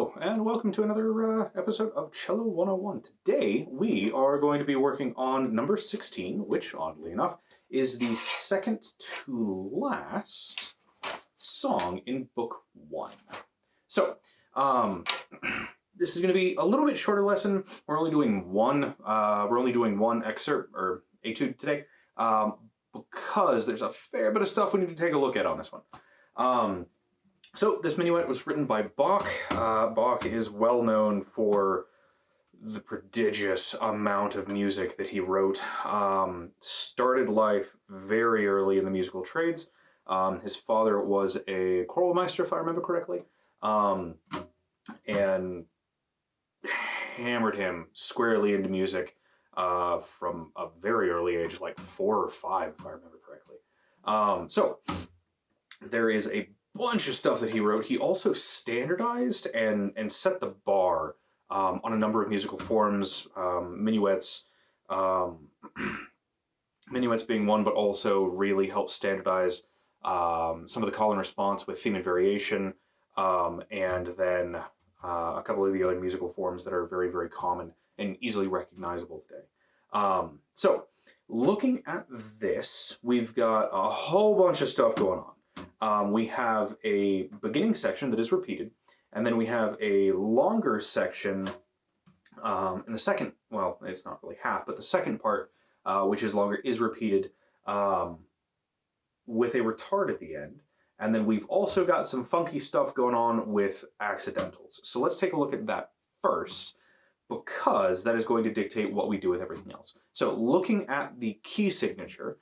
Hello, and welcome to another episode of Cello 101. Today, we are going to be working on number 16, which, oddly enough, is the second to last song in Book 1. So, this is going to be a little bit shorter lesson. We're only doing one excerpt, or etude today, because there's a fair bit of stuff we need to take a look at on this one. So this minuet was written by Bach. Bach is well known for the prodigious amount of music that he wrote. Started life very early in the musical trades. His father was a choralmeister, if I remember correctly, and hammered him squarely into music from a very early age, like 4 or 5, if I remember correctly. So there is a bunch of stuff that he wrote. He also standardized and set the bar on a number of musical forms, minuets, minuets being one, but also really helped standardize some of the call and response with theme and variation, and then a couple of the other musical forms that are very, very common and easily recognizable today. So looking at this, we've got a whole bunch of stuff going on. We have a beginning section that is repeated, and then we have a longer section in the second, well, it's not really half, but the second part, which is longer, is repeated with a retard at the end. And then we've also got some funky stuff going on with accidentals. So let's take a look at that first, because that is going to dictate what we do with everything else. So looking at the key signature,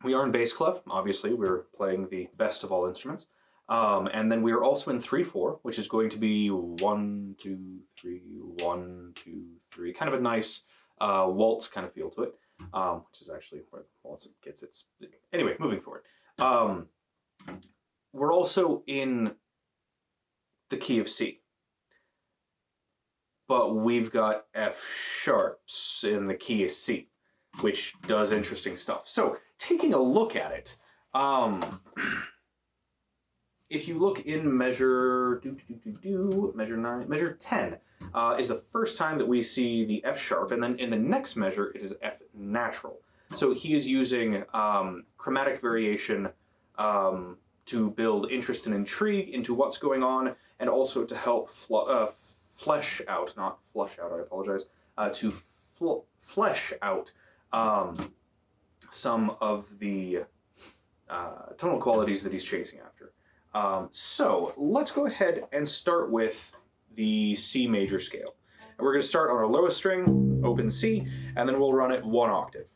we are in bass clef, obviously. We're playing the best of all instruments. And then we are also in 3/4, which is going to be 1, 2, 3, 1, 2, 3. Kind of a nice waltz kind of feel to it, which is actually where the waltz gets its... Anyway, moving forward. We're also in the key of C. But we've got F sharps in the key of C, which does interesting stuff. So, taking a look at it, if you look in measure measure 10, is the first time that we see the F sharp, and then in the next measure it is F natural. So he is using chromatic variation to build interest and intrigue into what's going on, and also to help flesh out, not flush out, I apologize, to flesh out some of the tonal qualities that he's chasing after. So let's go ahead and start with the C major scale. And we're going to start on our lowest string, open C, and then we'll run it 1 octave.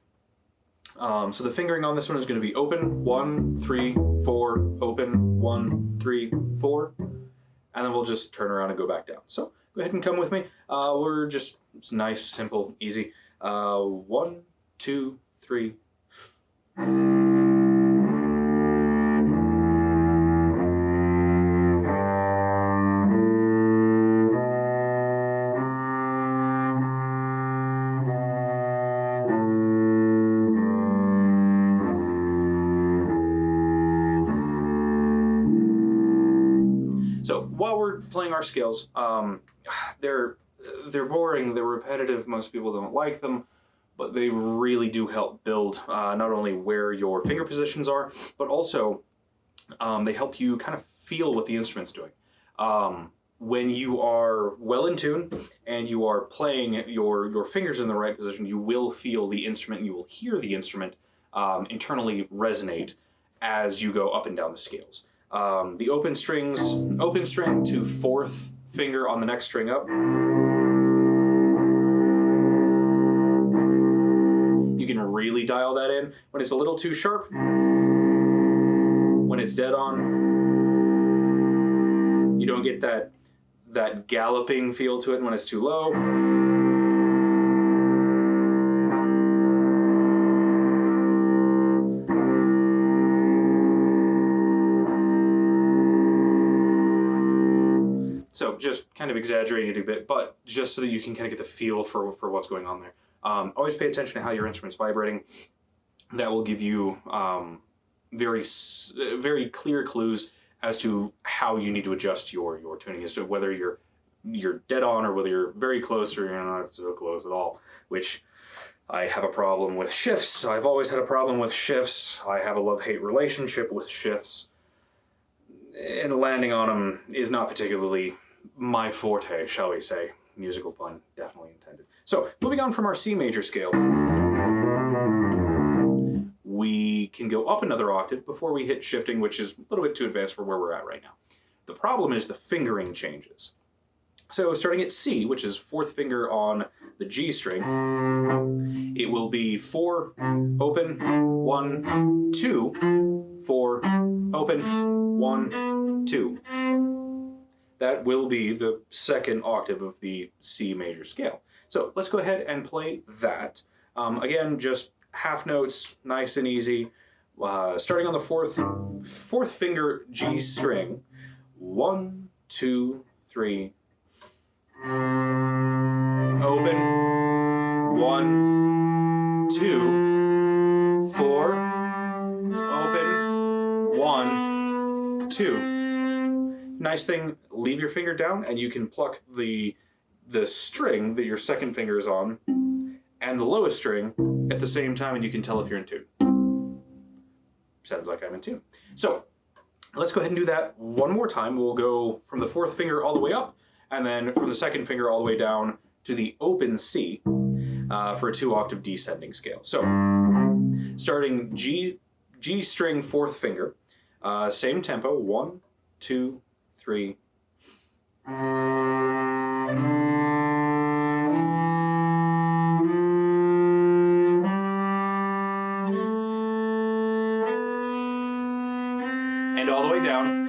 So the fingering on this one is going to be open, 1, 3, 4, open, 1, 3, 4, and then we'll just turn around and go back down. So go ahead and come with me. It's nice, simple, easy. 1, 2, 3. So while we're playing our scales, they're boring, they're repetitive, most people don't like them, but they really do help build not only where your finger positions are, but also they help you kind of feel what the instrument's doing. When you are well in tune and you are playing your fingers in the right position, you will feel the instrument, and you will hear the instrument internally resonate as you go up and down the scales. The open string to 4th finger on the next string up. You can really dial that in. When it's a little too sharp, when it's dead on, you don't get that galloping feel to it when it's too low. So just kind of exaggerating it a bit, but just so that you can kind of get the feel for what's going on there. Always pay attention to how your instrument's vibrating. That will give you very clear clues as to how you need to adjust your tuning, as to whether you're dead on or whether you're very close or you're not so close at all, which I have a problem with shifts. I've always had a problem with shifts. I have a love-hate relationship with shifts, and landing on them is not particularly my forte, shall we say. Musical pun definitely intended. So, moving on from our C major scale, we can go up another octave before we hit shifting, which is a little bit too advanced for where we're at right now. The problem is the fingering changes. So starting at C, which is fourth finger on the G string, it will be 4, open, 1, 2, 4, open, 1, 2. That will be the second octave of the C major scale. So let's go ahead and play that. Again, just half notes, nice and easy. Starting on the fourth finger G string. 1, 2, 3. Open. 1, 2, 4. Open. 1, 2. Nice thing, leave your finger down and you can pluck the string that your second finger is on and the lowest string at the same time, and you can tell if you're in tune. Sounds like I'm in tune. So let's go ahead and do that one more time. We'll go from the fourth finger all the way up, and then from the second finger all the way down to the open C for a 2-octave descending scale. So starting G string fourth finger, same tempo, 1, 2, 3. And all the way down.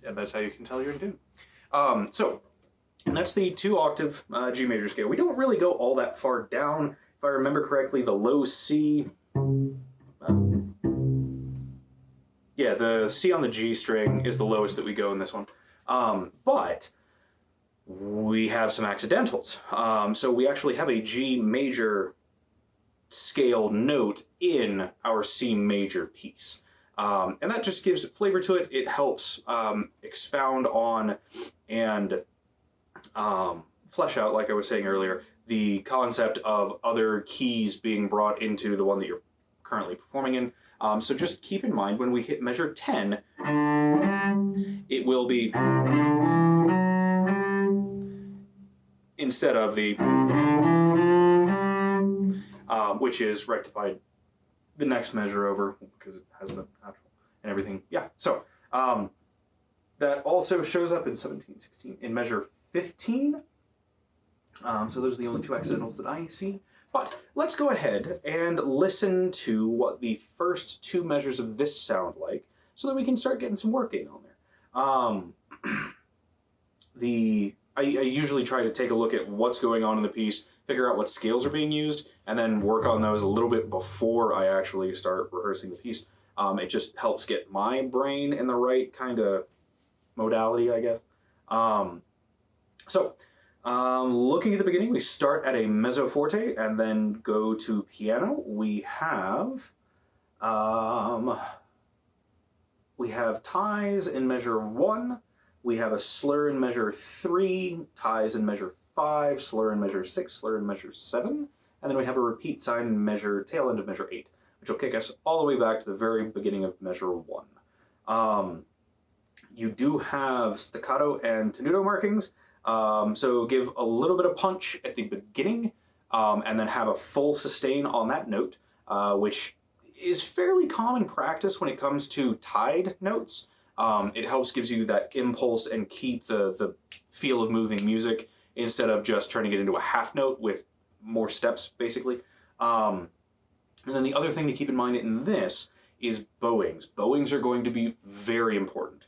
And that's how you can tell you're in tune. And that's the 2-octave G major scale. We don't really go all that far down. If I remember correctly, the low C... yeah, the C on the G string is the lowest that we go in this one. But we have some accidentals. So we actually have a G major scale note in our C major piece. And that just gives flavor to it. It helps expound on and flesh out, like I was saying earlier, the concept of other keys being brought into the one that you're currently performing in. So just keep in mind when we hit measure 10, it will be instead of the which is rectified the next measure over because it has the natural and everything. Yeah, so that also shows up in 17, 16, in measure 15. So those are the only two accidentals that I see. But let's go ahead and listen to what the first two measures of this sound like so that we can start getting some work in on there. I usually try to take a look at what's going on in the piece, figure out what scales are being used, and then work on those a little bit before I actually start rehearsing the piece. It just helps get my brain in the right kind of modality, I guess. Looking at the beginning, we start at a mezzo forte and then go to piano. We have ties in measure 1. We have a slur in measure 3, ties in measure 5, slur in measure 6, slur in measure 7, and then we have a repeat sign in tail end of measure 8, which will kick us all the way back to the very beginning of measure 1. You do have staccato and tenuto markings, so give a little bit of punch at the beginning, and then have a full sustain on that note, which is fairly common practice when it comes to tied notes. It helps, gives you that impulse and keep the feel of moving music instead of just turning it into a half note with more steps, basically. And then the other thing to keep in mind in this is bowings. Bowings are going to be very important.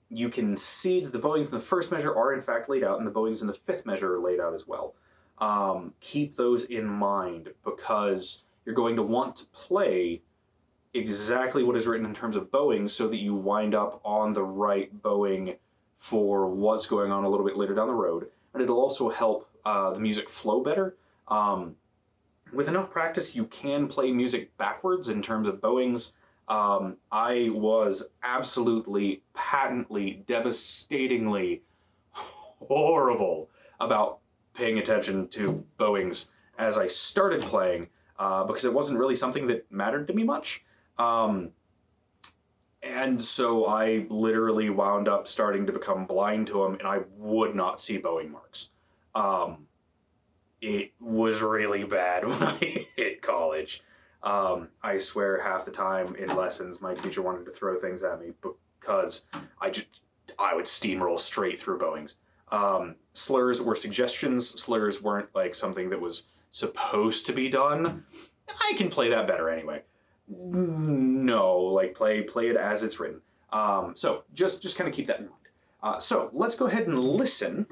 you can see that the bowings in the first measure are in fact laid out, and the bowings in the fifth measure are laid out as well. Keep those in mind, because you're going to want to play exactly what is written in terms of bowing so that you wind up on the right bowing for what's going on a little bit later down the road. And it'll also help the music flow better. With enough practice, you can play music backwards in terms of bowings. I was absolutely, patently, devastatingly horrible about paying attention to bowings as I started playing, because it wasn't really something that mattered to me much. And so I literally wound up starting to become blind to them, and I would not see bowing marks. It was really bad when I hit college. I swear half the time in lessons my teacher wanted to throw things at me because I would steamroll straight through bowings. Slurs were suggestions. Slurs weren't like something that was supposed to be done. I can play that better anyway. No, like play it as it's written. So just kind of keep that in mind. So let's go ahead and listen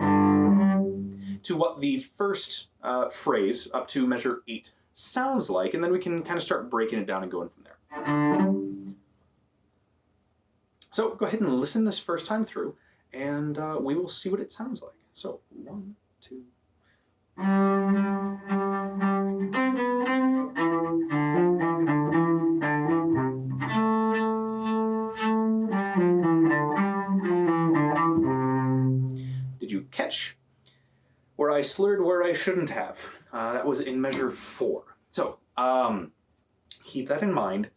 to what the first phrase up to measure 8 sounds like, and then we can kind of start breaking it down and going from there. So go ahead and listen this first time through, and we will see what it sounds like. So 1, 2. Did you catch where I slurred where I shouldn't have? That was in measure 4. So keep that in mind.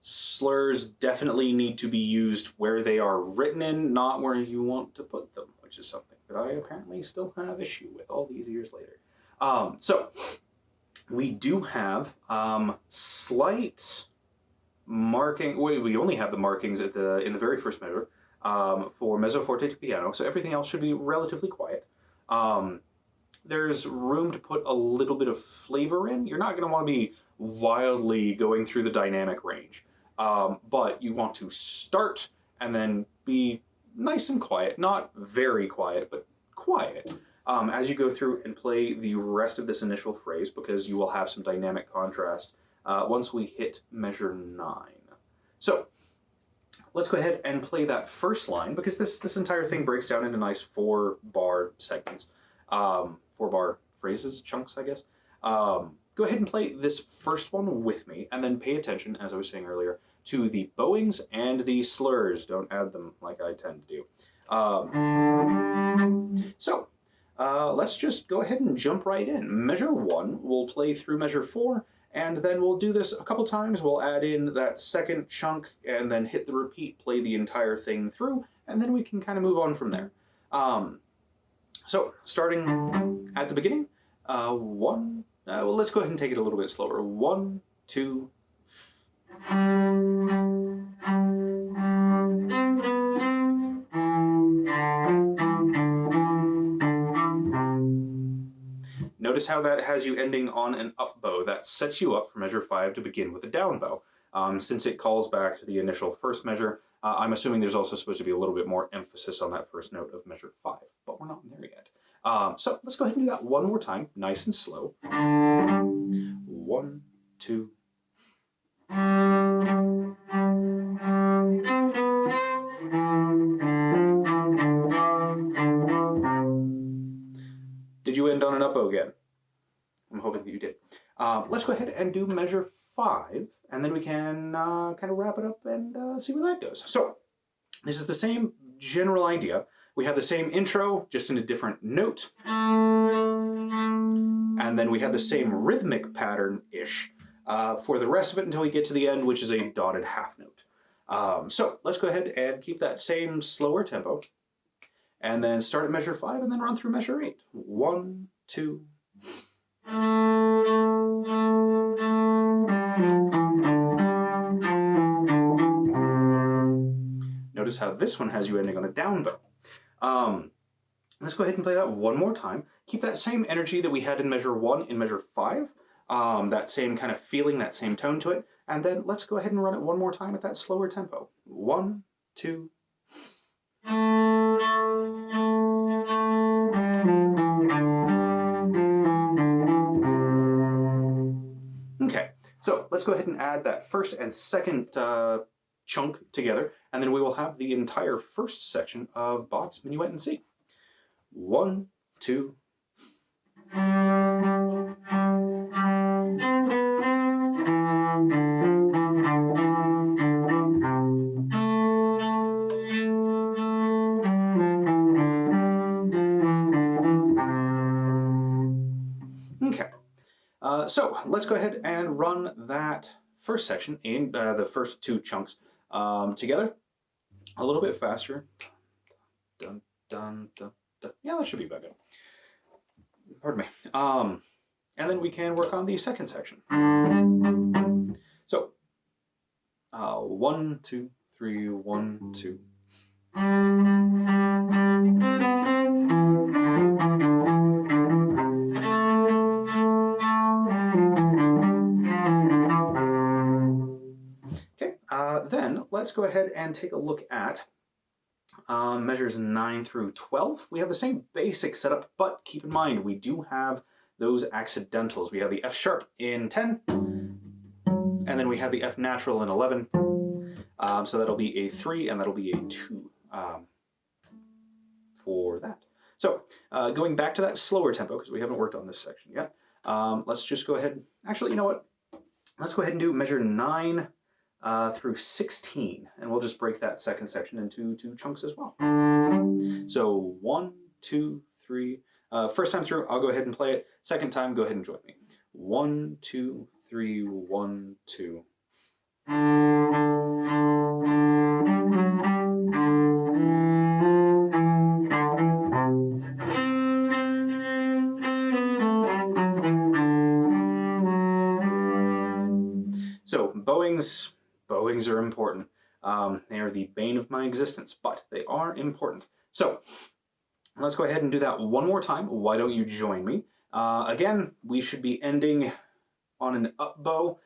Slurs definitely need to be used where they are written in, not where you want to put them, which is something that I apparently still have issue with all these years later. So we do have slight marking. We only have the markings in the very first measure for mezzo forte to piano, so everything else should be relatively quiet. There's room to put a little bit of flavor in. You're not going to want to be wildly going through the dynamic range, but you want to start and then be nice and quiet, not very quiet, but quiet as you go through and play the rest of this initial phrase, because you will have some dynamic contrast once we hit measure 9. So let's go ahead and play that first line, because this entire thing breaks down into nice 4-bar segments. 4-bar phrases, chunks, I guess. Go ahead and play this first one with me, and then pay attention, as I was saying earlier, to the bowings and the slurs. Don't add them like I tend to do. So let's just go ahead and jump right in. Measure 1, we'll play through measure 4, and then we'll do this a couple times. We'll add in that second chunk, and then hit the repeat, play the entire thing through, and then we can kind of move on from there. So starting at the beginning, 1, well, let's go ahead and take it a little bit slower. 1, 2. Notice how that has you ending on an up bow. That sets you up for measure 5 to begin with a down bow. Since it calls back to the initial first measure, I'm assuming there's also supposed to be a little bit more emphasis on that first note of measure 5, but we're not there yet. So let's go ahead and do that one more time, nice and slow. 1, 2. Did you end on an up bow again? I'm hoping that you did. Let's go ahead and do measure 5, and then we can kind of wrap it up and see where that goes. So this is the same general idea. We have the same intro, just in a different note. And then we have the same rhythmic pattern-ish for the rest of it until we get to the end, which is a dotted half note. So let's go ahead and keep that same slower tempo. And then start at measure 5 and then run through measure 8. 1, 2. Notice how this one has you ending on a down bow. Let's go ahead and play that one more time. Keep that same energy that we had in measure 1 in measure 5. That same kind of feeling, that same tone to it. And then let's go ahead and run it one more time at that slower tempo. 1, 2. Okay, so let's go ahead and add that first and second chunk together, and then we will have the entire first section of Bach's Minuet in C. 1, 2. Okay, so let's go ahead and run that first section in the first two chunks together a little bit faster. Dun, dun, dun, dun. Yeah, that should be about good. Pardon me. And then we can work on the second section. So, 1, 2, 3, 1, 2. Okay, then let's go ahead and take a look at measures 9 through 12. We have the same basic setup, but keep in mind we do have those accidentals. We have the F sharp in 10, and then we have the F natural in 11. So that'll be a 3 and that'll be a 2 for that. So going back to that slower tempo, because we haven't worked on this section yet, let's just go ahead. Actually, you know what? Let's go ahead and do measure 9 through 16, and we'll just break that second section into 2 chunks as well. So 1, 2, 3. First time through, I'll go ahead and play it. Second time, go ahead and join me. 1, 2, 3, 1, 2. So bowings are important. They are the bane of my existence, but they are important. So let's go ahead and do that one more time. Why don't you join me? Again, we should be ending on an up bow,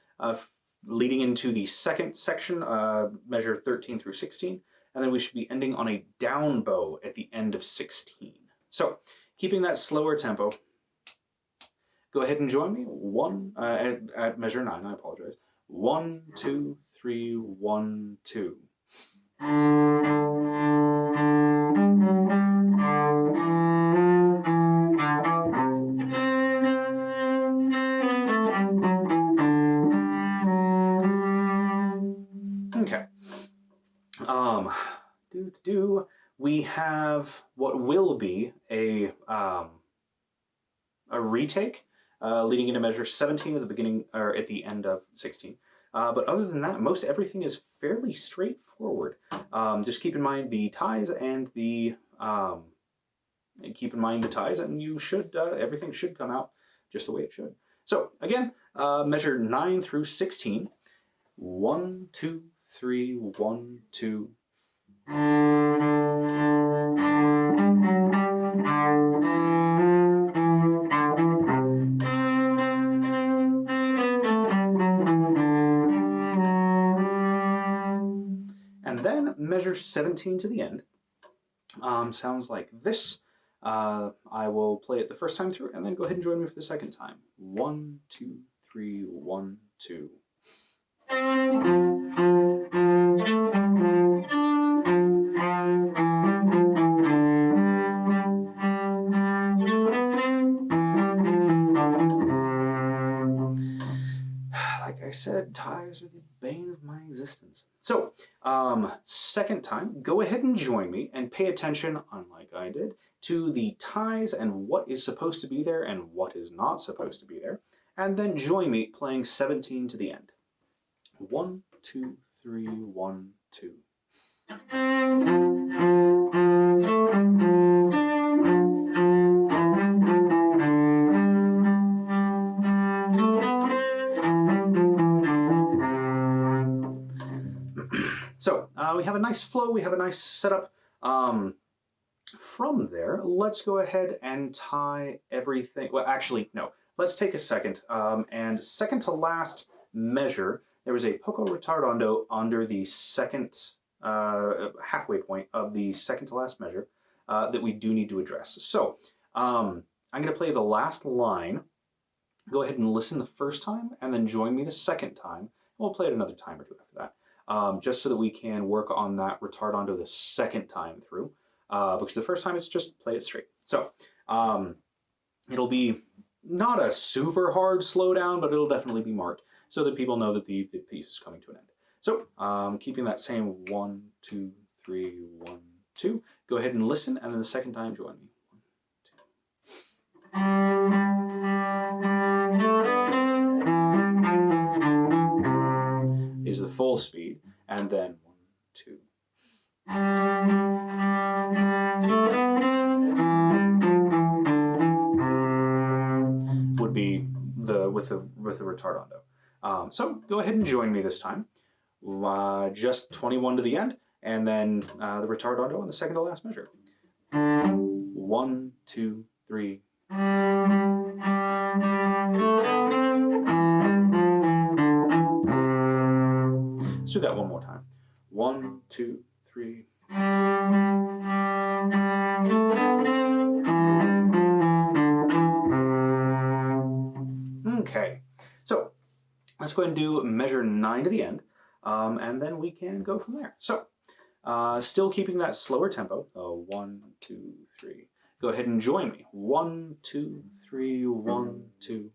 leading into the second section, measure 13 through 16, and then we should be ending on a down bow at the end of 16. So keeping that slower tempo, go ahead and join me. At measure 9, I apologize. 1, 2, 3, 1, 2. Okay. We have what will be a retake leading into measure 17 at the beginning or at the end of 16. But other than that, most everything is fairly straightforward. Just keep in mind the ties and the you should everything should come out just the way it should. So again, measure 9 through 16. 1, 2, 3, 1, 2. And then measure 17 to the end. Sounds like this. I will play it the first time through and then go ahead and join me for the second time. 1, 2, 3, 1, 2. Like I said, ties are the bane of my existence. So, second time, go ahead and join me and pay attention, unlike I did, to the ties and what is supposed to be there and what is not supposed to be there. And then join me playing 17 to the end. 1, 2, 3, 1, 2. So we have a nice flow, we have a nice setup. From there, let's go ahead and tie everything. Well, actually, no. Let's take a second. And second to last measure, there was a poco ritardando under the second halfway point of the second to last measure that we do need to address. So I'm going to play the last line. Go ahead and listen the first time, and then join me the second time. We'll play it another time or two after that, just so that we can work on that retardando the second time through, because the first time it's just play it straight. So it'll be not a super hard slowdown, but it'll definitely be marked so that people know that the piece is coming to an end. So keeping that same 1, 2, 3, 1, 2. Go ahead and listen, and then the second time join me. 1, 2. Is the full speed, and then 1, 2. Would be with the retardando. So go ahead and join me this time. Just 21 to the end, and then the retardando on the second to last measure. 1, 2, 3. Let's do that one more time. 1, 2, 3. Okay, so let's go ahead and do measure 9 to the end, and then we can go from there. So still keeping that slower tempo. 1, 2, 3. Go ahead and join me. 1, 2, 3, 1, 2.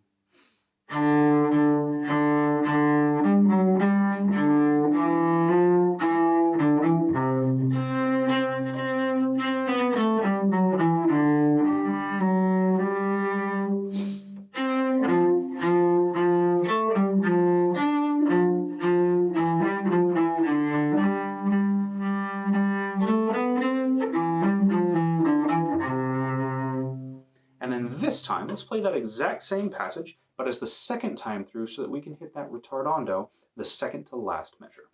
And then this time, let's play that exact same passage, but as the second time through so that we can hit that retardando, the second to last measure.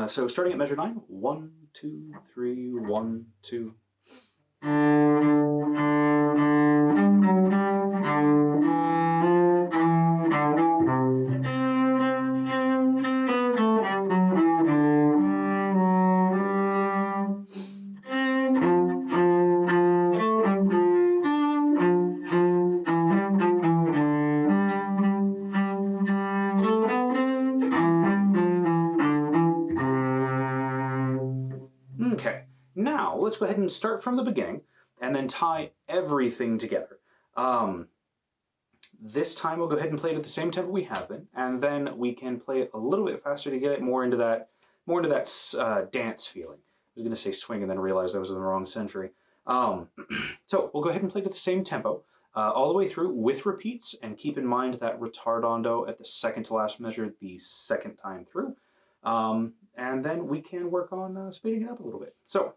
So starting at measure 9, 1, 2, 3, 1, 2. Okay, now let's go ahead and start from the beginning and then tie everything together. This time we'll go ahead and play it at the same tempo we have been, and then we can play it a little bit faster to get it more into that dance feeling. I was going to say swing and then realized I was in the wrong century. So we'll go ahead and play it at the same tempo all the way through with repeats, and keep in mind that retardando at the second to last measure the second time through. And then we can work on speeding it up a little bit. So,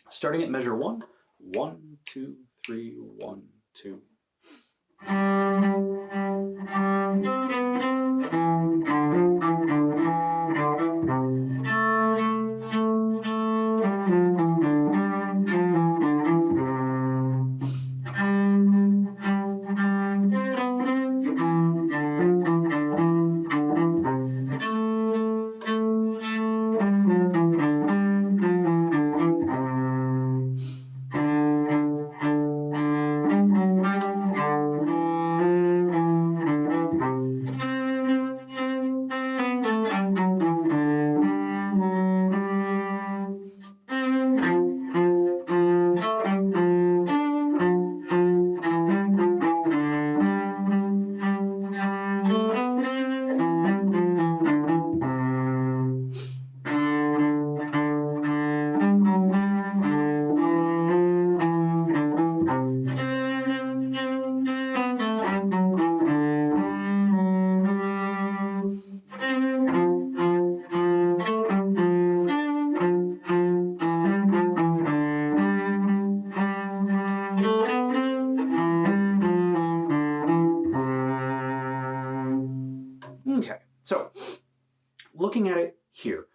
starting at measure 1, 1, 2, 3, 1, 2. Okay, so looking at it here,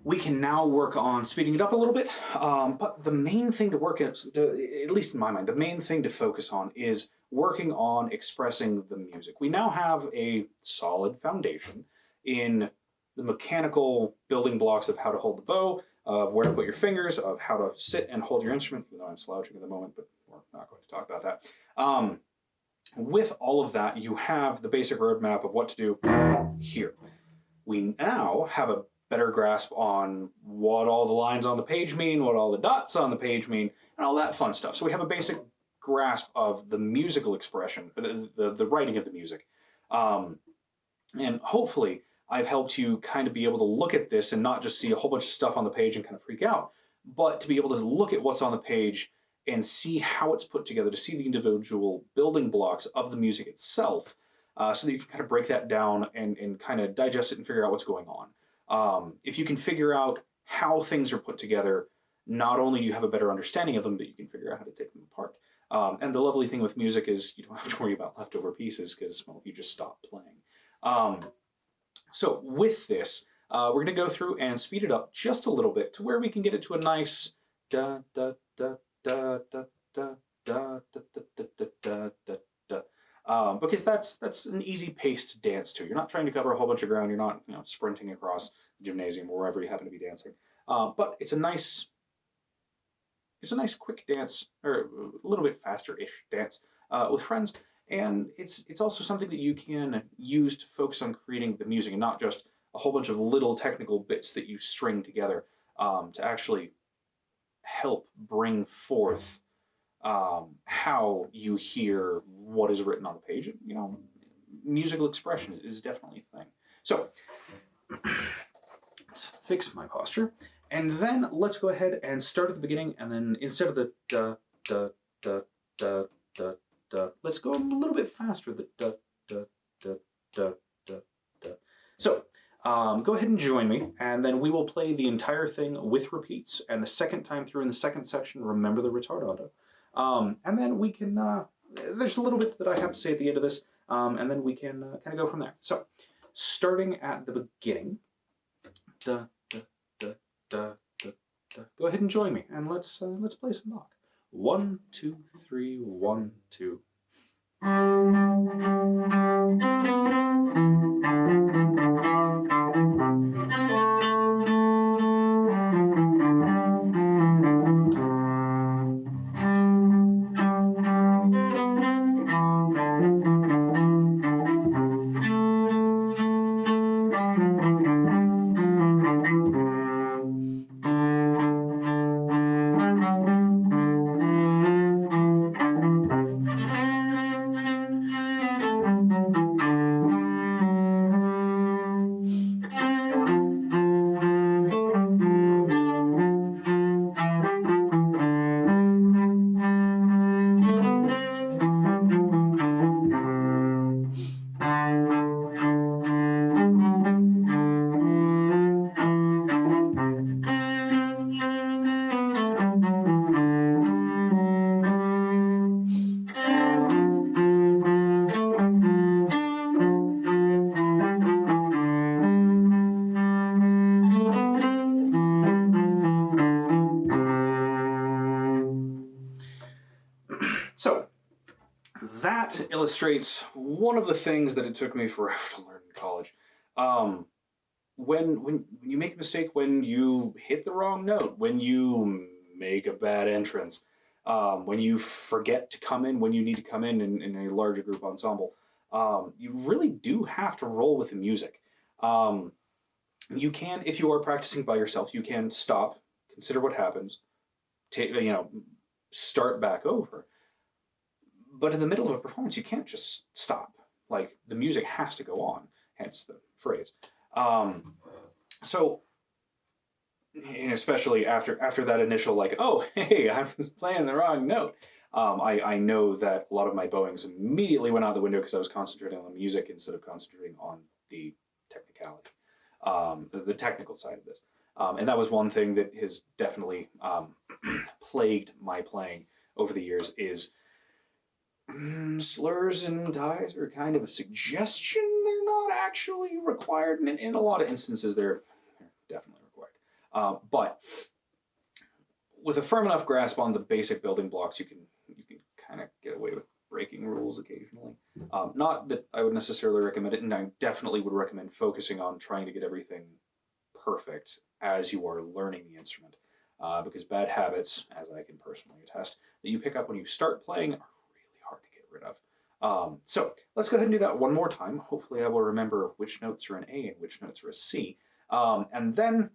we can now work on speeding it up a little bit, but the main thing to work at least in my mind, the main thing to focus on is working on expressing the music. We now have a solid foundation in mechanical building blocks of how to hold the bow, of where to put your fingers, of how to sit and hold your instrument, even though I'm slouching at the moment, but we're not going to talk about that. With all of that, you have the basic roadmap of what to do here. We now have a better grasp on what all the lines on the page mean, what all the dots on the page mean, and all that fun stuff. So we have a basic grasp of the musical expression, the writing of the music. And hopefully I've helped you kind of be able to look at this and not just see a whole bunch of stuff on the page and kind of freak out, but to be able to look at what's on the page and see how it's put together, to see the individual building blocks of the music itself, so that you can kind of break that down and kind of digest it and figure out what's going on. If you can figure out how things are put together, not only do you have a better understanding of them, but you can figure out how to take them apart. And the lovely thing with music is you don't have to worry about leftover pieces because, well, you just stop playing. So with this, we're going to go through and speed it up just a little bit to where we can get it to a nice da da da da da da da da da da da da. Because that's an easy pace to dance to. You're not trying to cover a whole bunch of ground. You're not sprinting across the gymnasium or wherever you happen to be dancing. But it's a nice quick dance, or a little bit faster-ish dance with friends. And it's also something that you can use to focus on creating the music and not just a whole bunch of little technical bits that you string together to actually help bring forth how you hear what is written on the page. Musical expression is definitely a thing. So let's fix my posture. And then let's go ahead and start at the beginning, and then instead of the da, da, da, da, da, da, let's go a little bit faster, the da, da, da, da, da, da. So go ahead and join me, and then we will play the entire thing with repeats, and the second time through in the second section, remember the retardado. And then we can, there's a little bit that I have to say at the end of this, and then we can kind of go from there. So, starting at the beginning, da, da, da, da, da, da. Go ahead and join me, and let's play some Bach. 1, 2, 3, 1, 2. So, that illustrates one of the things that it took me forever to learn in college. When you make a mistake, when you hit the wrong note, when you make a bad entrance, when you forget to come in when you need to come in a larger group ensemble, you really do have to roll with the music. You can, if you are practicing by yourself, you can stop, consider what happens, start back over. But in the middle of a performance, you can't just stop. Like, the music has to go on, hence the phrase. So, and especially after that initial, like, oh, hey, I was playing the wrong note, I know that a lot of my bowings immediately went out the window because I was concentrating on the music instead of concentrating on the technicality, the technical side of this. And that was one thing that has definitely plagued my playing over the years is slurs and ties are kind of a suggestion. They're not actually required, and in a lot of instances they're definitely required. But with a firm enough grasp on the basic building blocks, you can kind of get away with breaking rules occasionally. Not that I would necessarily recommend it, and I definitely would recommend focusing on trying to get everything perfect as you are learning the instrument. Because bad habits, as I can personally attest, that you pick up when you start playing are really hard to get rid of. So let's go ahead and do that one more time. Hopefully I will remember which notes are an A and which notes are a C. And then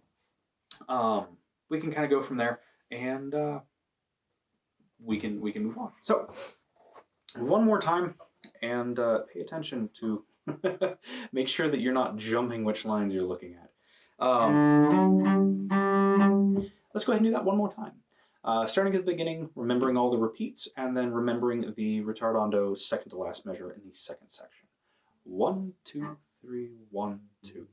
we can kind of go from there, and we can move on. So one more time, and pay attention to make sure that you're not jumping which lines you're looking at. Let's go ahead and do that one more time. Starting at the beginning, remembering all the repeats, and then remembering the ritardando second to last measure in the second section. 1, 2, 3, 1, 2.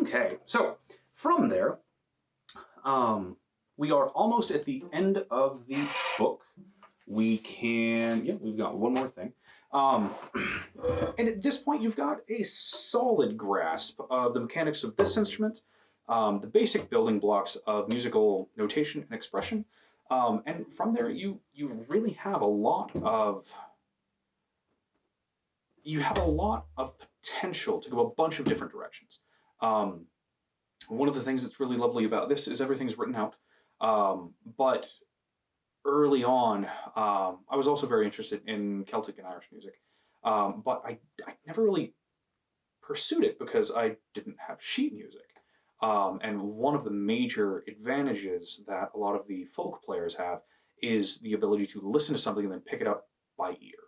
Okay, so from there, we are almost at the end of the book. We can, yeah, we've got one more thing. And at this point, you've got a solid grasp of the mechanics of this instrument, the basic building blocks of musical notation and expression. And from there, you really have a lot of potential to go a bunch of different directions. One of the things that's really lovely about this is everything's written out. But early on, I was also very interested in Celtic and Irish music. But I never really pursued it because I didn't have sheet music. And one of the major advantages that a lot of the folk players have is the ability to listen to something and then pick it up by ear.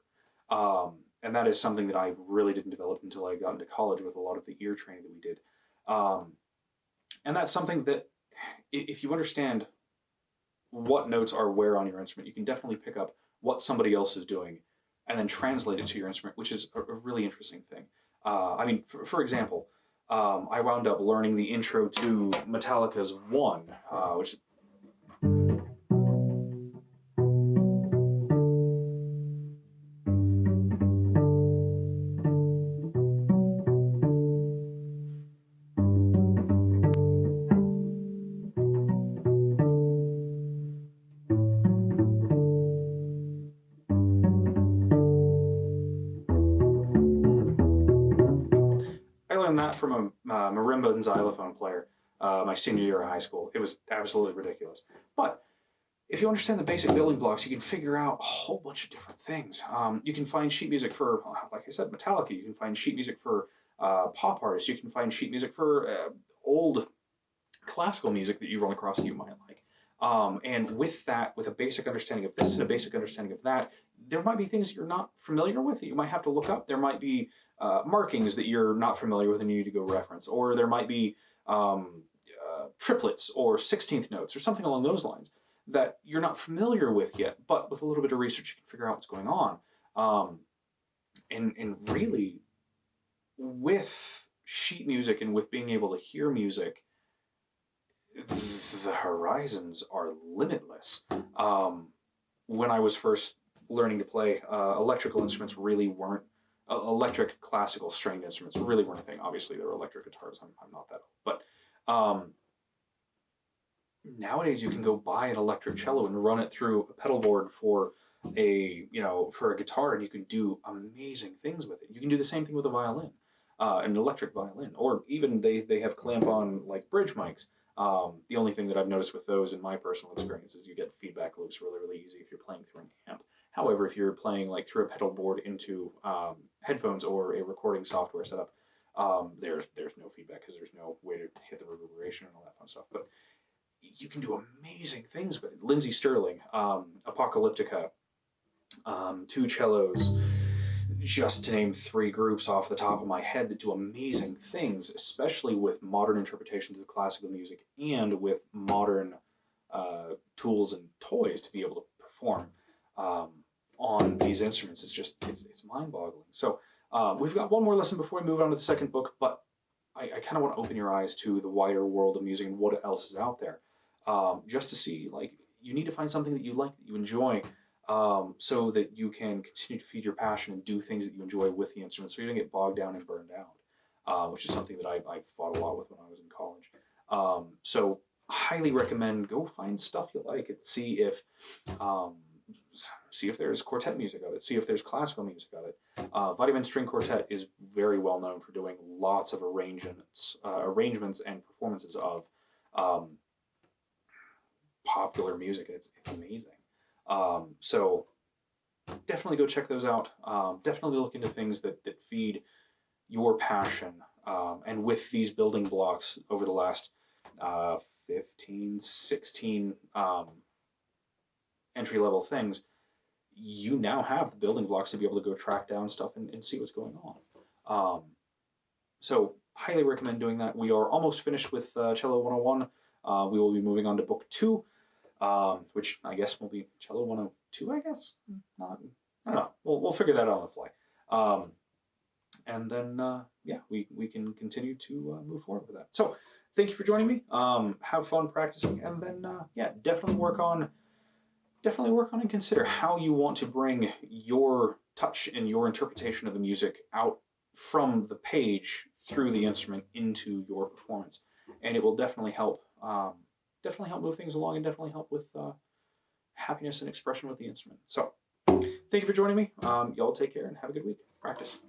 And that is something that I really didn't develop until I got into college with a lot of the ear training that we did. And that's something that, if you understand what notes are where on your instrument, you can definitely pick up what somebody else is doing and then translate it to your instrument, which is a really interesting thing. I mean, for example, I wound up learning the intro to Metallica's One, which that from a marimba and xylophone player my senior year of high school. It was absolutely ridiculous. But if you understand the basic building blocks, you can figure out a whole bunch of different things. You can find sheet music for, like I said, Metallica. You can find sheet music for pop artists. You can find sheet music for old classical music that you run across that you might like. And with that, with a basic understanding of this and a basic understanding of that, there might be things that you're not familiar with that you might have to look up. There might be markings that you're not familiar with and you need to go reference. Or there might be triplets or 16th notes or something along those lines that you're not familiar with yet, but with a little bit of research you can figure out what's going on. And really, with sheet music and with being able to hear music, the horizons are limitless. When I was first learning to play, electrical instruments really weren't, electric classical stringed instruments really weren't a thing. Obviously, there were electric guitars. I'm not that old. But nowadays, you can go buy an electric cello and run it through a pedal board for a guitar, and you can do amazing things with it. You can do the same thing with a violin. an electric violin, or even they have clamp-on like bridge mics. The only thing that I've noticed with those in my personal experience is you get feedback loops really easy if you're playing through an amp. However, if you're playing like through a pedal board into headphones or a recording software setup, there's no feedback because there's no way to hit the reverberation and all that fun stuff. But you can do amazing things with it. Lindsey Sterling, Apocalyptica, 2 cellos, just to name 3 groups off the top of my head that do amazing things, especially with modern interpretations of classical music and with modern tools and toys to be able to perform on these instruments. It's mind-boggling. So we've got one more lesson before we move on to the second book, but I kind of want to open your eyes to the wider world of music and what else is out there. Just to see, like, you need to find something that you like, that you enjoy, so that you can continue to feed your passion and do things that you enjoy with the instrument, so you don't get bogged down and burned out, which is something that I fought a lot with when I was in college. So highly recommend go find stuff you like and see if there's quartet music of it, see if there's classical music of it. Vitamin String Quartet is very well known for doing lots of arrangements and performances of popular music. It's amazing. So definitely go check those out. Definitely look into things that feed your passion. And with these building blocks over the last 15, 16 entry-level things, you now have the building blocks to be able to go track down stuff and see what's going on. So highly recommend doing that. We are almost finished with Cello 101. We will be moving on to Book 2, which I guess will be Cello 102, I guess? I don't know. We'll figure that out on the fly. And then, yeah, we can continue to move forward with that. So thank you for joining me. Have fun practicing, and then, yeah, definitely work on and consider how you want to bring your touch and your interpretation of the music out from the page through the instrument into your performance. And it will definitely help move things along, and definitely help with happiness and expression with the instrument. So thank you for joining me. Y'all take care and have a good week. Practice.